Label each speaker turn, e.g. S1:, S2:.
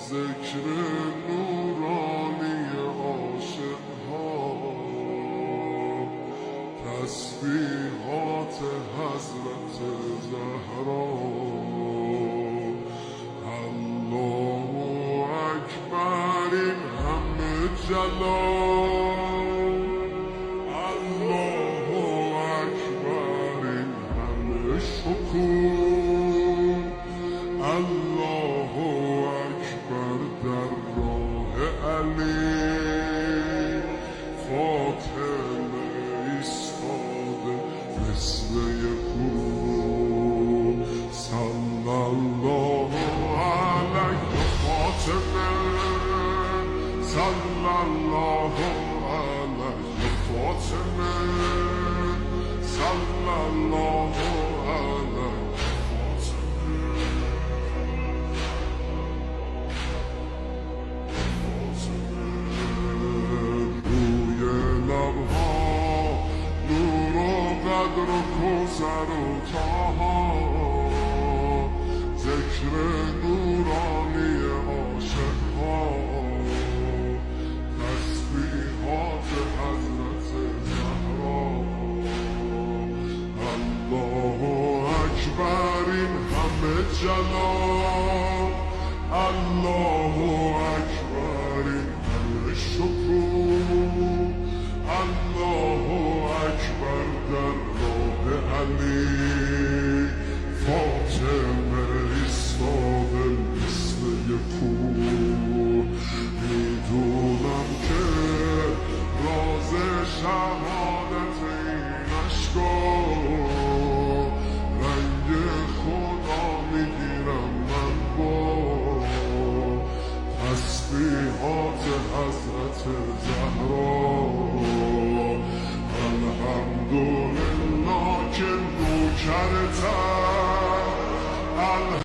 S1: ذکر نورانی عاشق ها، تسبیحات حضرت زهرا. الله اکبر این همه جلال، الله اکبر این همه شکوه، الله اکبر در راه علی. فاطمه ایستاده مثل یکو، صلی الله علیه فاطمه، صلی الله علیه فاطمه، صلی الله علیه قدر و کوثر و طاها، ذکر نورانی عاشق ها، تسبیحات حضرت زهرا. الله اکبر این همه جلال، الله اکبر این همه شکوه، الله اکبر در راه علی. فاطمه ایستاده مثل یکو، میدونم که راز شهر